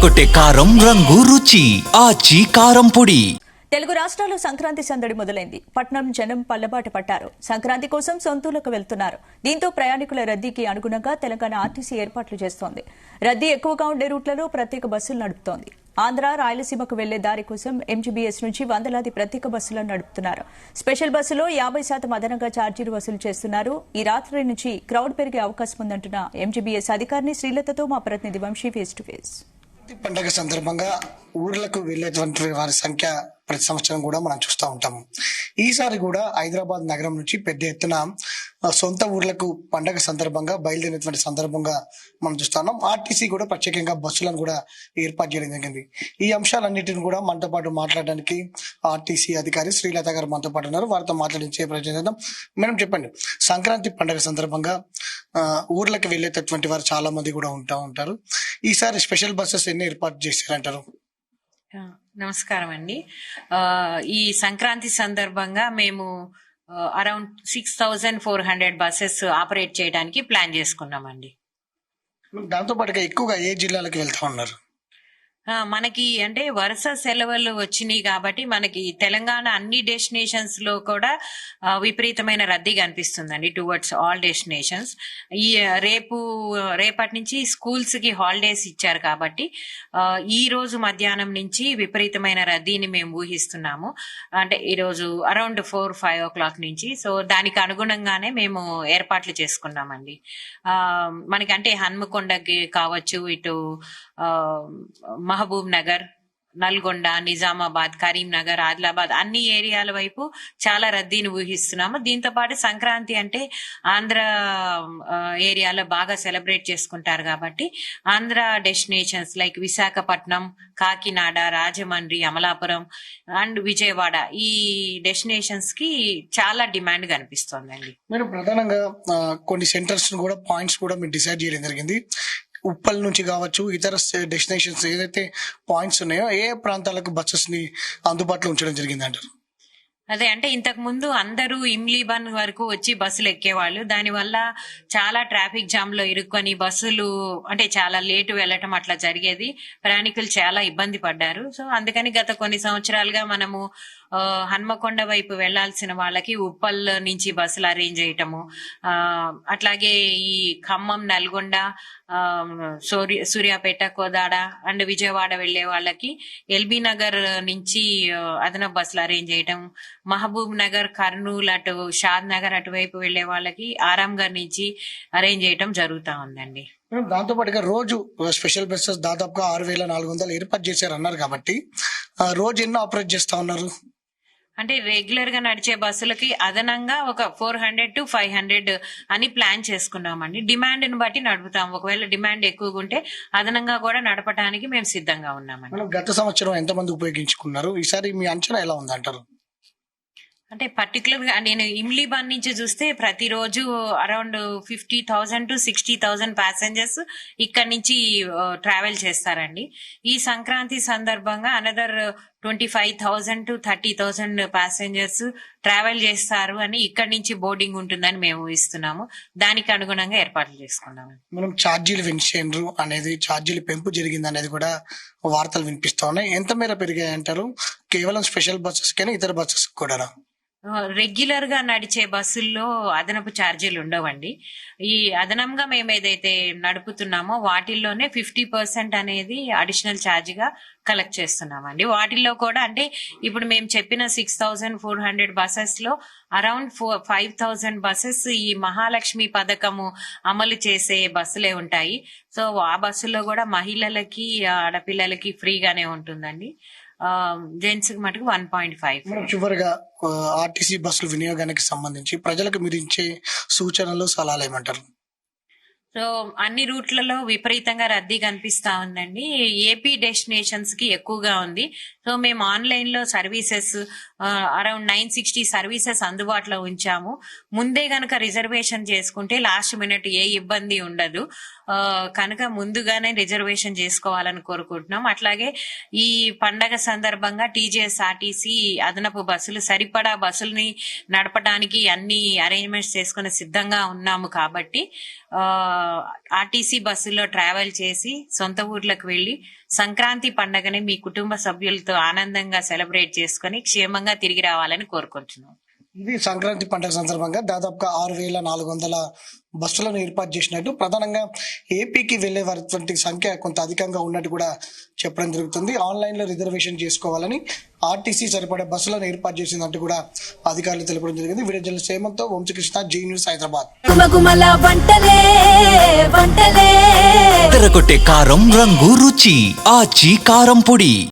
అదరగొట్టే కారం రంగు రుచి ఆచి కారం పొడి. తెలుగు రాష్ట్రాల్లో సంక్రాంతి సందడి మొదలైంది. పట్నం జనం పల్లెబాట పట్టారు. సంక్రాంతి కోసం సొంతూలకు వెళ్తున్నారు. దీంతో ప్రయాణికుల రద్దీకి అనుగుణంగా తెలంగాణ ఆర్టీసీ ఏర్పాట్లు చేస్తోంది. రద్దీ ఎక్కువగా ఉండే రూట్లలో ప్రత్యేక బస్సులు నడుపుతోంది. ఆంధ్ర రాయలసీమకు వెళ్లే దారి కోసం ఎంజీబీఎస్ నుంచి వందలాది ప్రత్యేక బస్సులను నడుపుతున్నారు. స్పెషల్ బస్సులో 50% అదనంగా ఛార్జీలు వసూలు చేస్తున్నారు. ఈ రాత్రి నుంచి క్రౌడ్ పెరిగే అవకాశం ఉందంటున్న ఎంజీబీఎస్ అధికారిని శ్రీలతతో మా ప్రతినిధి వంశీ ఫేస్ టు ఫేస్. పండుగ సందర్భంగా ఊర్లకు వెళ్లేటువంటి వారి సంఖ్య ప్రతి సంవత్సరం కూడా మనం చూస్తూ ఉంటాము. ఈసారి కూడా హైదరాబాద్ నగరం నుంచి పెద్ద ఎత్తున సొంత ఊర్లకు పండుగ సందర్భంగా బయలుదేరినటువంటి సందర్భంగా మనం చూస్తున్నాం. ఆర్టీసీ కూడా ప్రత్యేకంగా బస్సులను కూడా ఏర్పాటు చేయడం జరిగింది. ఈ అంశాలన్నిటిని కూడా మనతో పాటు మాట్లాడడానికి ఆర్టీసీ అధికారి శ్రీలత గారు మనతో పాటు ఉన్నారు. వారితో మాట్లాడించే ప్రయత్నం చేద్దాం. మేడం చెప్పండి, సంక్రాంతి పండుగ సందర్భంగా ఊర్లకు వెళ్ళేటటువంటి వారు చాలా మంది కూడా ఉంటారు. ఈసారి స్పెషల్ బస్సెస్ ఎన్ని ఏర్పాటు చేశారంటారు? నమస్కారం అండి. ఈ సంక్రాంతి సందర్భంగా మేము అరౌండ్ 6400 బస్సెస్ ఆపరేట్ చేయడానికి ప్లాన్ చేసుకున్నామండి. దాంతో పాటుగా ఎక్కువగా ఏ జిల్లాలకు వెళ్తా ఉన్నారు? మనకి అంటే వరుస సెలవులు వచ్చినాయి కాబట్టి మనకి తెలంగాణ అన్ని డెస్టినేషన్స్ లో కూడా విపరీతమైన రద్దీ కనిపిస్తుందండి టువర్డ్స్ ఆల్ డెస్టినేషన్స్. ఈ రేపటి నుంచి స్కూల్స్ కి హాలిడేస్ ఇచ్చారు కాబట్టి ఈ రోజు మధ్యాహ్నం నుంచి విపరీతమైన రద్దీని మేము ఊహిస్తున్నాము. అంటే ఈ రోజు అరౌండ్ 4-5 o'clock నుంచి. సో దానికి అనుగుణంగానే మేము ఏర్పాట్లు చేసుకున్నామండి. మనకి అంటే హన్మకొండకి కావచ్చు, ఇటు మహబూబ్ నగర్, నల్గొండ, నిజామాబాద్, కరీంనగర్, ఆదిలాబాద్ అన్ని ఏరియాల వైపు చాలా రద్దీని ఊహిస్తున్నాము. దీంతో పాటు సంక్రాంతి అంటే ఆంధ్ర ఏరియాలో బాగా సెలబ్రేట్ చేసుకుంటారు కాబట్టి Andhra destinations like Visakhapatnam, Kakinada, Rajahmundry, Amalapuram and Vijayawada ఈ డెస్టినేషన్స్ కి చాలా డిమాండ్ కనిపిస్తోందండి. మీరు ప్రధానంగా కొన్ని సెంటర్స్ కూడా పాయింట్స్ కూడా మీరు డిసైడ్ చేయడం జరిగింది. ఉప్పల్ నుంచి కావచ్చు, ఇతర డెస్టినేషన్స్ ఏదైతే పాయింట్స్ ఉన్నాయో ఏ ప్రాంతాలకు బస్సెస్ ని అందుబాటులో ఉంచడం జరిగింది అంటారు? అదే అంటే ఇంతకు ముందు అందరూ ఇమ్లీబన్ వరకు వచ్చి బస్సులు ఎక్కేవాళ్ళు. దానివల్ల చాలా ట్రాఫిక్ జామ్ లో ఇరుక్కొని బస్సులు అంటే చాలా లేటు వెళ్ళటం అట్లా జరిగేది. ప్రయాణికులు చాలా ఇబ్బంది పడ్డారు. సో అందుకని గత కొన్ని సంవత్సరాలుగా మనము హన్మకొండ వైపు వెళ్లాల్సిన వాళ్ళకి ఉప్పల్ నుంచి బస్సులు అరేంజ్ చేయటము, అట్లాగే ఈ ఖమ్మం, నల్గొండ, సూర్యాపేట, కోదాడ అండ్ విజయవాడ వెళ్లే వాళ్ళకి ఎల్బీ నగర్ నుంచి అదనపు బస్సులు అరేంజ్ చేయటం, మహబూబ్ నగర్, కర్నూలు, అటు షాద్ నగర్ అటువైపు వెళ్లే వాళ్ళకి ఆరాంఘర్ నుంచి అరేంజ్ చేయటం జరుగుతా ఉందండి. దాంతో పాటుగా రోజు స్పెషల్ బస్సెస్ దాదాపుగా 6400 ఏర్పాటు చేశారు అన్నారు కాబట్టి రోజు ఎన్నో ఆపరేట్ చేస్తా ఉన్నారు? అంటే రెగ్యులర్ గా నడిచే బస్సులకి అదనంగా ఒక 400 to 500 అని ప్లాన్ చేసుకున్నామండి. డిమాండ్ ని బట్టి నడుపుతాం. ఒకవేళ డిమాండ్ ఎక్కువగా ఉంటే అదనంగా కూడా నడపడానికి మేము సిద్ధంగా ఉన్నామండి. గత సంవత్సరం ఎంతమంది ఉపయోగించుకున్నారు? ఈసారి మీ అంచనా ఎలా ఉందంటారు? అంటే పర్టికులర్ గా నేను ఇమ్లీబాన్ నుంచి చూస్తే ప్రతిరోజు అరౌండ్ 50,000 to 60,000 ప్యాసింజర్స్ ఇక్కడ నుంచి ట్రావెల్ చేస్తారండి. ఈ సంక్రాంతి సందర్భంగా అనదర్ 25,000 to 30,000 ప్యాసింజర్స్ ట్రావెల్ చేస్తారు అని ఇక్కడ నుంచి బోర్డింగ్ ఉంటుందని మేము ఊహిస్తున్నాము. దానికి అనుగుణంగా ఏర్పాట్లు చేసుకున్నాము. మనం ఛార్జీలు పెంచారు అనేది, ఛార్జీలు పెంపు జరిగింది అనేది కూడా వార్తలు వినిపిస్తా ఉన్నాయి. ఎంత మేర పెరిగాయి అంటారు? కేవలం స్పెషల్ బస్సెస్ కైనా ఇతర బస్సెస్ కూడా? రెగ్యులర్ గా నడిచే బస్సుల్లో అదనపు ఛార్జీలు ఉండవండి. ఈ అదనంగా మేము ఏదైతే నడుపుతున్నామో వాటిల్లోనే 50% అనేది అడిషనల్ ఛార్జ్ గా కలెక్ట్ చేస్తున్నామండి. వాటిల్లో కూడా అంటే ఇప్పుడు మేము చెప్పిన 6400 బస్సెస్ లో అరౌండ్ 5000 బస్సెస్ ఈ మహాలక్ష్మి పథకము అమలు చేసే బస్సులే ఉంటాయి. సో ఆ బస్సుల్లో కూడా మహిళలకి, ఆడపిల్లలకి ఫ్రీగానే ఉంటుందండి. జెంట్స్ కి మటుకు 1.5. చివరిగా ఆర్టీసీ బస్సుల వినియోగానికి సంబంధించి ప్రజలకు మీరు ఇచ్చే సూచనలు, సలహాలు ఏమంటారు? సో అన్ని రూట్లలో విపరీతంగా రద్దీ కనిపిస్తా ఉందండి. ఏపీ డెస్టినేషన్స్ కి ఎక్కువగా ఉంది. సో మేము ఆన్లైన్ లో సర్వీసెస్ అరౌండ్ 960 సర్వీసెస్ అందుబాటులో ఉంచాము. ముందే గనక రిజర్వేషన్ చేసుకుంటే లాస్ట్ మినిట్ ఏ ఇబ్బంది ఉండదు. కనుక ముందుగానే రిజర్వేషన్ చేసుకోవాలని కోరుకుంటున్నాం. అట్లాగే ఈ పండగ సందర్భంగా టీజీఎస్ఆర్టీసీ అదనపు బస్సులు సరిపడా బస్సుల్ని నడపడానికి అన్ని అరేంజ్మెంట్స్ చేసుకుని సిద్ధంగా ఉన్నాము. కాబట్టి ఆర్టీసీ బస్సుల్లో ట్రావెల్ చేసి సొంత ఊర్లకు వెళ్లి సంక్రాంతి పండగని మీ కుటుంబ సభ్యులతో ఆనందంగా సెలబ్రేట్ చేసుకుని క్షేమంగా తిరిగి రావాలని కోరుకుంటున్నాం. ఇది సంక్రాంతి పండుగ సందర్భంగా దాదాపుగా 6,400 బస్సులను ఏర్పాటు చేసినట్టు, ప్రధానంగా ఏపీకి వెళ్లే వారి సంఖ్య కొంత అధికంగా ఉన్నట్టు కూడా చెప్పడం జరుగుతుంది. ఆన్లైన్ లో రిజర్వేషన్ చేసుకోవాలని ఆర్టీసీ సరిపడే బస్సులను ఏర్పాటు చేసిందంటూ కూడా అధికారులు తెలపడం జరిగింది. వీడియో జర్నలిస్ట్ హేమంత్ తో వంశీకృష్ణ, జీ న్యూస్, హైదరాబాద్. తెరకొట్టే కారం రంగు రుచి ఆచి కారం పొడి.